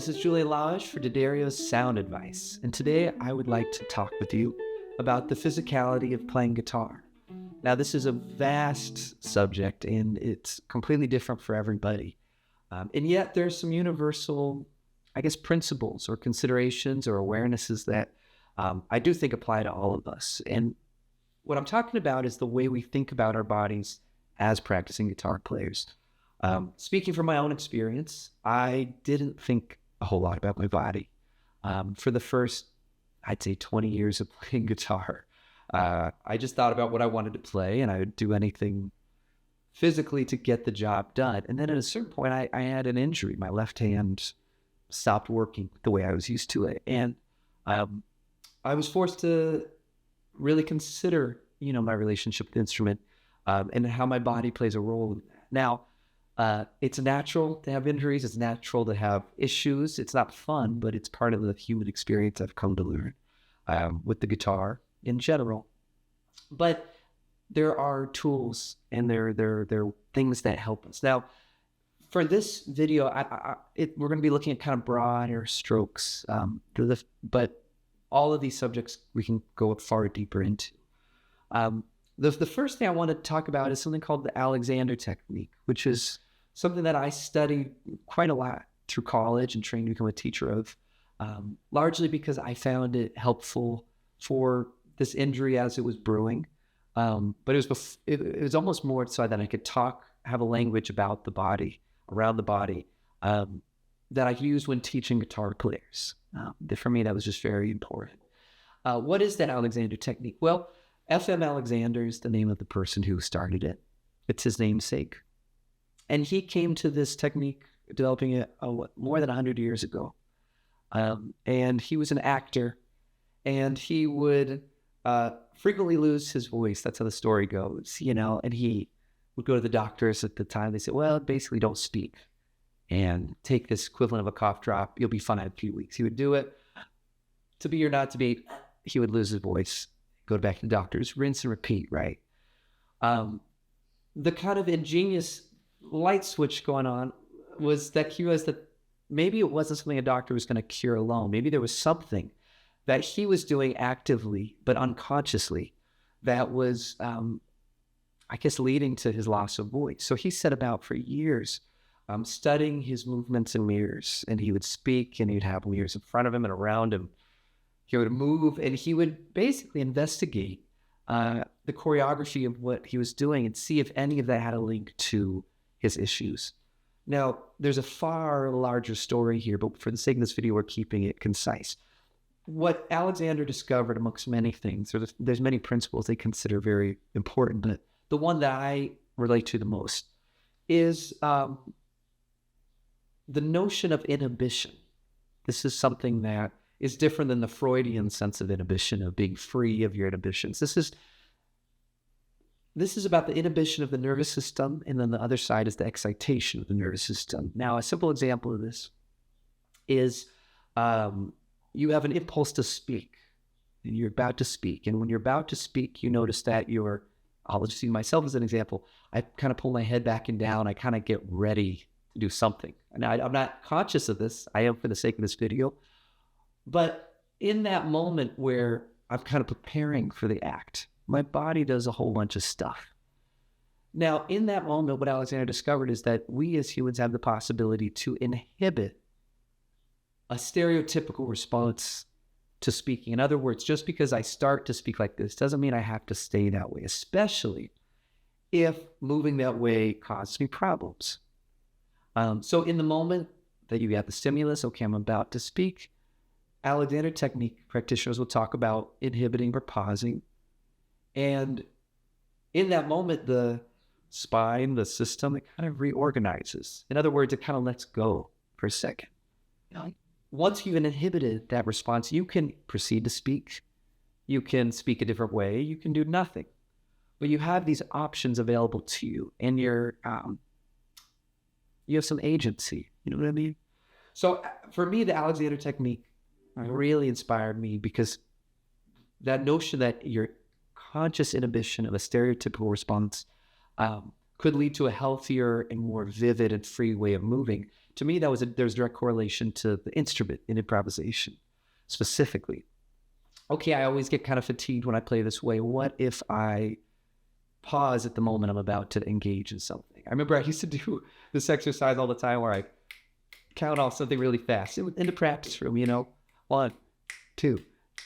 This is Julian Lage for D'Addario's Sound Advice, and today I would like to talk with you about the physicality of playing guitar. Now, this is a vast subject, and it's completely different for everybody. And yet there's some universal, principles or considerations or awarenesses that I do think apply to all of us. And what I'm talking about is the way we think about our bodies as practicing guitar players. Speaking from my own experience, I didn't think a whole lot about my body. For the first, I'd say 20 years of playing guitar, I just thought about what I wanted to play, and I would do anything physically to get the job done. And then at a certain point, I had an injury. My left hand stopped working the way I was used to it. And I was forced to really consider, my relationship with the instrument and how my body plays a role in that. Now, it's natural to have injuries. It's natural to have issues. It's not fun, but it's part of the human experience I've come to learn with the guitar in general. But there are tools and there are things that help us. Now, for this video, we're going to be looking at kind of broader strokes, but all of these subjects we can go far deeper into. The first thing I want to talk about is something called the Alexander technique, which is something that I studied quite a lot through college and trained to become a teacher of, largely because I found it helpful for this injury as it was brewing. But it was almost more so that I could have a language about the body, around the body, that I used when teaching guitar players. For me, that was just very important. What is that Alexander technique? Well, F.M. Alexander is the name of the person who started it. It's his namesake. And he came to this technique, developing it more than 100 years ago. And he was an actor, and he would frequently lose his voice. That's how the story goes, and he would go to the doctors at the time. They said, well, basically don't speak and take this equivalent of a cough drop. You'll be fine in a few weeks. He would do it. To be or not to be, he would lose his voice. Go back to the doctors, rinse and repeat, right? The kind of ingenious light switch going on was that he realized that maybe it wasn't something a doctor was going to cure alone. Maybe there was something that he was doing actively but unconsciously that was, leading to his loss of voice. So he set about for years studying his movements in mirrors, and he would speak, and he'd have mirrors in front of him and around him. He would move, and he would basically investigate the choreography of what he was doing and see if any of that had a link to his issues. Now, there's a far larger story here, but for the sake of this video, we're keeping it concise. What Alexander discovered, amongst many things, there's many principles they consider very important, but the one that I relate to the most is the notion of inhibition. This is something that is different than the Freudian sense of inhibition, of being free of your inhibitions. This is about the inhibition of the nervous system, and then the other side is the excitation of the nervous system. Now, a simple example of this is you have an impulse to speak, and you're about to speak. And when you're about to speak, you notice that I'll just use myself as an example. I kind of pull my head back and down. I kind of get ready to do something. Now, I'm not conscious of this. I am for the sake of this video. But in that moment where I'm kind of preparing for the act, my body does a whole bunch of stuff. Now, in that moment, what Alexander discovered is that we as humans have the possibility to inhibit a stereotypical response to speaking. In other words, just because I start to speak like this doesn't mean I have to stay that way, especially if moving that way causes me problems. So in the moment that you have the stimulus, okay, I'm about to speak, Alexander technique practitioners will talk about inhibiting or pausing. And in that moment, the spine, the system, it kind of reorganizes. In other words, it kind of lets go for a second. Once you've inhibited that response, you can proceed to speak. You can speak a different way. You can do nothing. But you have these options available to you, and you have some agency. You know what I mean? So for me, the Alexander technique really inspired me because that notion that your conscious inhibition of a stereotypical response could lead to a healthier and more vivid and free way of moving to me, there's a direct correlation to the instrument in improvisation specifically. Okay, I always get kind of fatigued when I play this way. What if I pause at the moment I'm about to engage in something? I remember I used to do this exercise all the time where I count off something really fast in the practice room, 1, 2.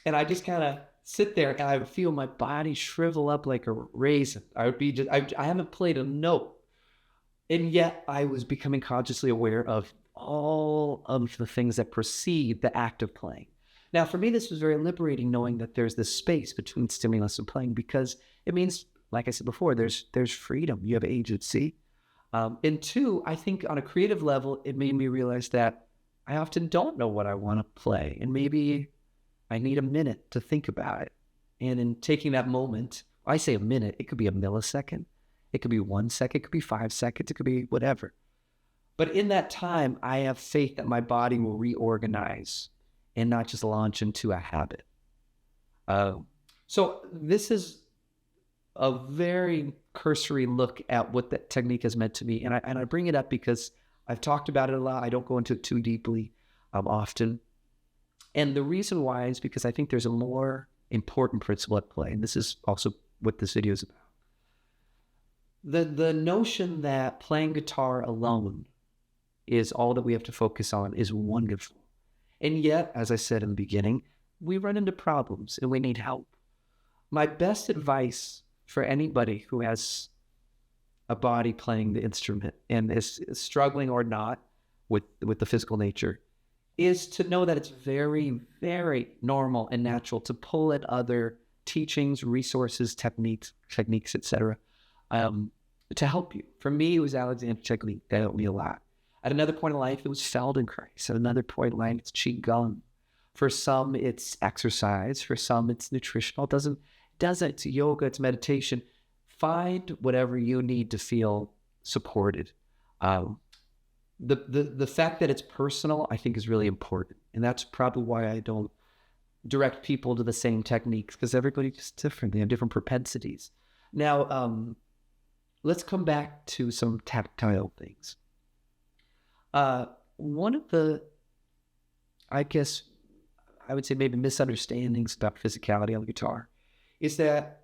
And I just kind of sit there and I would feel my body shrivel up like a raisin. I would be I haven't played a note. And yet I was becoming consciously aware of all of the things that precede the act of playing. Now, for me, this was very liberating, knowing that there's this space between stimulus and playing, because it means, like I said before, there's freedom. You have agency. And 2, I think on a creative level, it made me realize that I often don't know what I want to play. And maybe I need a minute to think about it. And in taking that moment, I say a minute, it could be a millisecond. It could be 1 second. It could be 5 seconds. It could be whatever. But in that time, I have faith that my body will reorganize and not just launch into a habit. So this is a very cursory look at what that technique has meant to me. And I bring it up because I've talked about it a lot. I don't go into it too deeply often. And the reason why is because I think there's a more important principle at play. And this is also what this video is about. The notion that playing guitar alone is all that we have to focus on is wonderful. And yet, as I said in the beginning, we run into problems and we need help. My best advice for anybody who has a body playing the instrument and is struggling or not with the physical nature is to know that it's very, very normal and natural to pull at other teachings, resources, techniques, etc., to help you. For me, it was Alexander technique that helped me a lot. At another point in life, it was Feldenkrais. At another point in life, it's Qigong. For some, it's exercise. For some, it's nutritional. It doesn't. It's yoga. It's meditation. Find whatever you need to feel supported. The fact that it's personal, I think, is really important, and that's probably why I don't direct people to the same techniques, because everybody's different. They have different propensities. Now, let's come back to some tactile things. One of the, I guess, I would say maybe misunderstandings about physicality on the guitar is that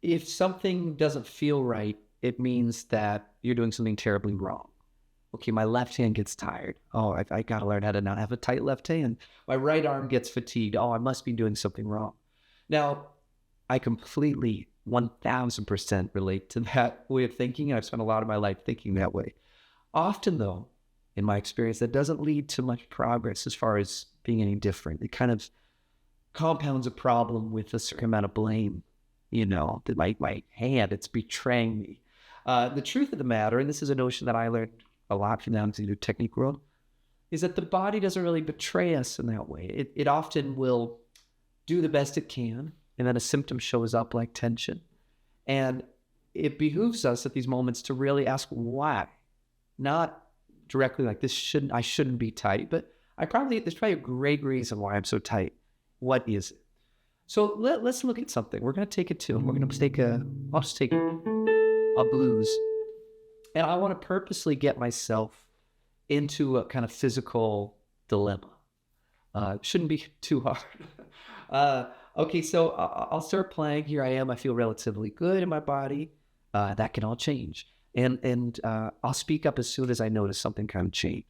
if something doesn't feel right, it means that you're doing something terribly wrong. Okay, my left hand gets tired. Oh, I got to learn how to not have a tight left hand. My right arm gets fatigued. Oh, I must be doing something wrong. Now, I completely 1000% relate to that way of thinking. I've spent a lot of my life thinking that way. Often, though, in my experience, that doesn't lead to much progress as far as being any different. It kind of compounds a problem with a certain amount of blame. That my hand, it's betraying me. The truth of the matter, and this is a notion that I learned a lot from the technique world, is that the body doesn't really betray us in that way. It often will do the best it can, and then a symptom shows up like tension. And it behooves us at these moments to really ask why. Not directly like I shouldn't be tight, but there's probably a great reason why I'm so tight. What is it? So let's look at something. We're going to take a tune. We're going to I'll just take a blues. And I want to purposely get myself into a kind of physical dilemma. Shouldn't be too hard. Okay, so I'll start playing. Here I am. I feel relatively good in my body. That can all change. And I'll speak up as soon as I notice something kind of change.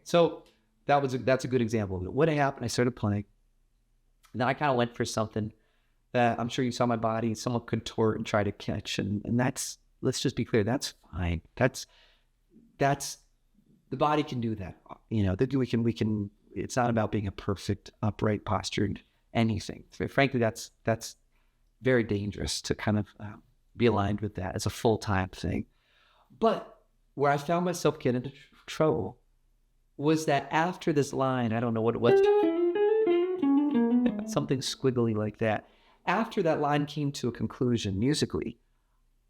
So that's a good example of it. What happened, I started playing. And then I kind of went for something that I'm sure you saw my body somewhat contort and try to catch. And that's, let's just be clear, that's fine. That's the body can do that. We can, it's not about being a perfect, upright, postured anything. Frankly, that's very dangerous to kind of be aligned with that as a full-time thing. But where I found myself getting into trouble was that after this line, I don't know what it was, something squiggly like that. After that line came to a conclusion musically,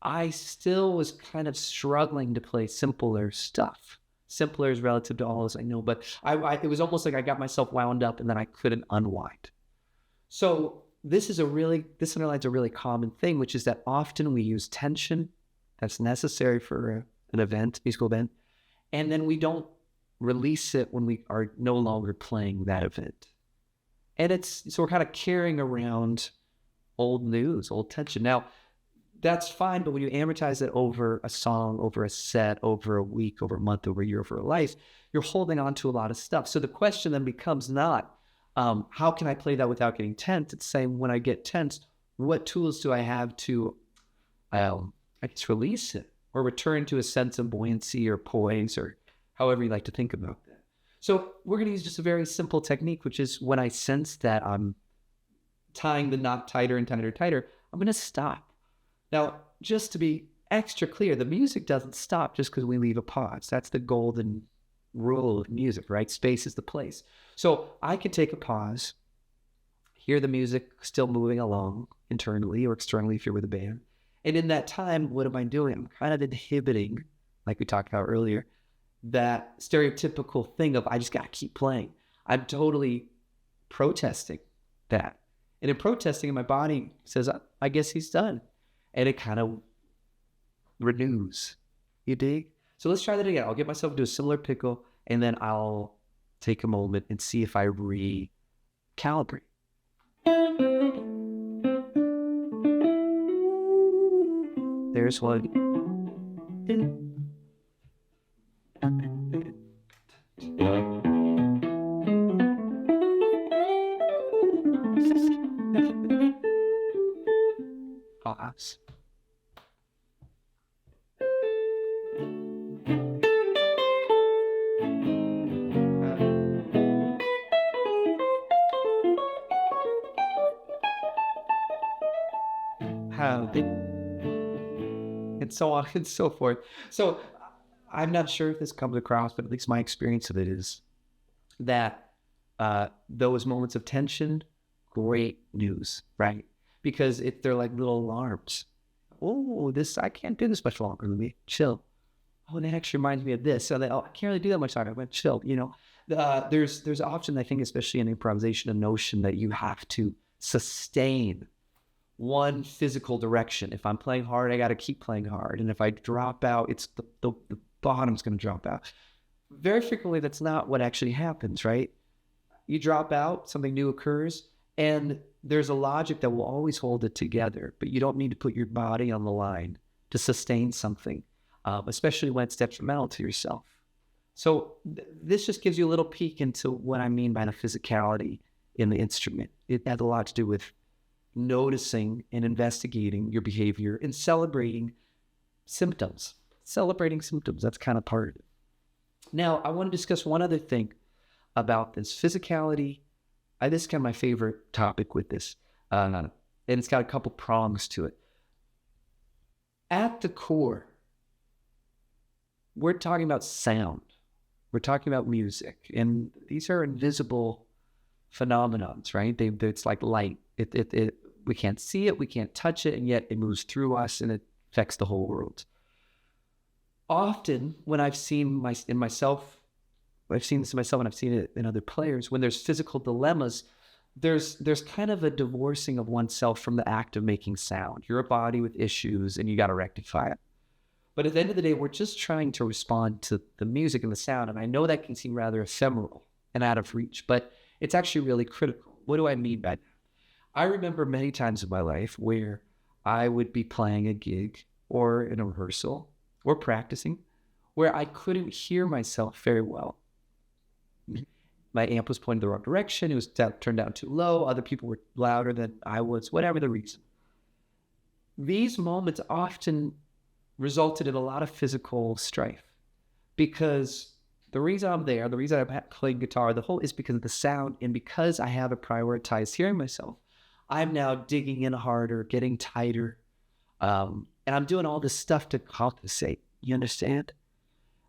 I still was kind of struggling to play simpler stuff. Simpler is relative to all, as I know, but it was almost like I got myself wound up and then I couldn't unwind. So this underlines a really common thing, which is that often we use tension that's necessary for an event, musical event, and then we don't release it when we are no longer playing that event. And so we're kind of carrying around old news, old tension. Now, that's fine, but when you amortize it over a song, over a set, over a week, over a month, over a year, over a life, you're holding on to a lot of stuff. So the question then becomes not, how can I play that without getting tense? It's saying, when I get tense, what tools do I have to, I guess, release it or return to a sense of buoyancy or poise, or however you like to think about that. So we're going to use just a very simple technique, which is when I sense that I'm tying the knot tighter and tighter and tighter, I'm going to stop. Now, just to be extra clear, the music doesn't stop just because we leave a pause. That's the golden rule of music, right? Space is the place. So I can take a pause, hear the music still moving along internally or externally if you're with a band. And in that time, what am I doing? I'm kind of inhibiting, like we talked about earlier, that stereotypical thing of I just got to keep playing. I'm totally protesting that. And in protesting, my body says, I guess he's done. And it kind of renews. You dig? So let's try that again. I'll get myself into a similar pickle, and then I'll take a moment and see if I recalibrate. There's one. Pause. And so on and so forth. So I'm not sure if this comes across, but at least my experience of it is that those moments of tension, great news, right? Because they're like little alarms. Oh, I can't do this much longer. Let me chill. Oh, that actually reminds me of this. So I can't really do that much longer. I went chill. There's often, I think, especially in improvisation, a notion that you have to sustain one physical direction. If I'm playing hard, I got to keep playing hard. And if I drop out, it's the bottom's going to drop out. Very frequently, that's not what actually happens, right? You drop out, something new occurs, and there's a logic that will always hold it together, but you don't need to put your body on the line to sustain something, especially when it's detrimental to yourself. So this just gives you a little peek into what I mean by the physicality in the instrument. It has a lot to do with noticing and investigating your behavior and celebrating symptoms. That's kind of part of it. Now, I want to discuss one other thing about this physicality. This is kind of my favorite topic with this, and it's got a couple prongs to it. At the core, we're talking about sound. We're talking about music, and these are invisible phenomenons, right? It's like light. We can't see it, we can't touch it, and yet it moves through us and it affects the whole world. Often, when I've seen this in myself, and I've seen it in other players, when there's physical dilemmas, there's kind of a divorcing of oneself from the act of making sound. You're a body with issues, and you got to rectify it. But at the end of the day, we're just trying to respond to the music and the sound, and I know that can seem rather ephemeral and out of reach, but it's actually really critical. What do I mean by that? I remember many times in my life where I would be playing a gig or in a rehearsal or practicing where I couldn't hear myself very well. My amp was pointing the wrong direction. It was turned down too low. Other people were louder than I was, whatever the reason. These moments often resulted in a lot of physical strife because the reason I'm there, the reason I'm playing guitar, is because of the sound, and because I haven't prioritized hearing myself. I'm now digging in harder, getting tighter, and I'm doing all this stuff to compensate. You understand?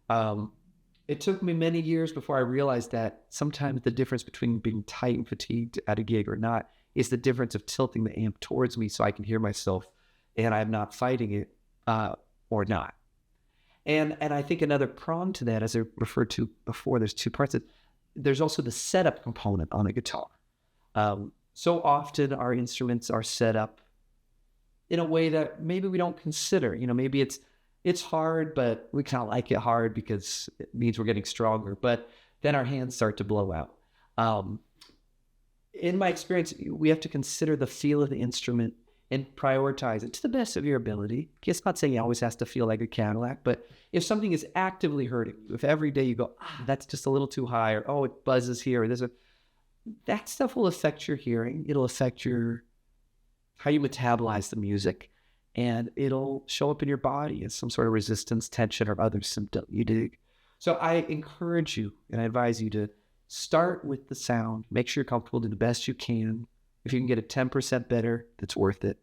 It took me many years before I realized that sometimes the difference between being tight and fatigued at a gig or not is the difference of tilting the amp towards me so I can hear myself, and I'm not fighting it. or not. And I think another prong to that, as I referred to before, there's two parts. There's also the setup component on a guitar. So often our instruments are set up in a way that maybe we don't consider. Maybe it's hard, but we kind of like it hard because it means we're getting stronger. But then our hands start to blow out. In my experience, we have to consider the feel of the instrument and prioritize it to the best of your ability. It's not saying it always has to feel like a Cadillac, but if something is actively hurting you, if every day you go, that's just a little too high, or oh, it buzzes here, or that stuff will affect your hearing. It'll affect how you metabolize the music, and it'll show up in your body as some sort of resistance, tension, or other symptom you dig. So I encourage you and I advise you to start with the sound. Make sure you're comfortable, do the best you can. If you can get it 10% better, that's worth it.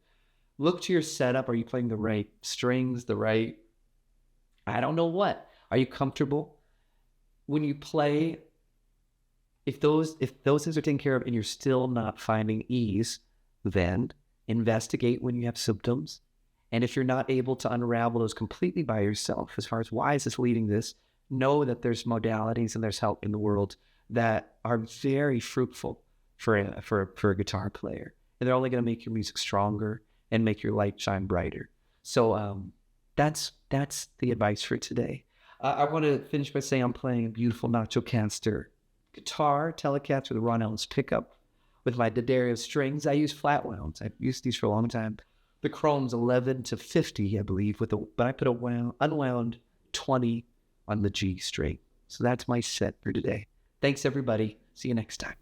Look to your setup. Are you playing the right strings, I don't know what? Are you comfortable? When you play, if those things are taken care of and you're still not finding ease, then investigate when you have symptoms. And if you're not able to unravel those completely by yourself, as far as why is this leading this, know that there's modalities and there's help in the world that are very fruitful for a guitar player. And they're only going to make your music stronger and make your light shine brighter. So that's the advice for today. I want to finish by saying I'm playing a beautiful Nachocaster guitar, Telecaster with a Ron Ellis pickup with my D'Addario strings. I use flat wounds. I've used these for a long time. The chrome's 11 to 50, I believe, but I put a unwound 20 on the G string. So that's my set for today. Thanks, everybody. See you next time.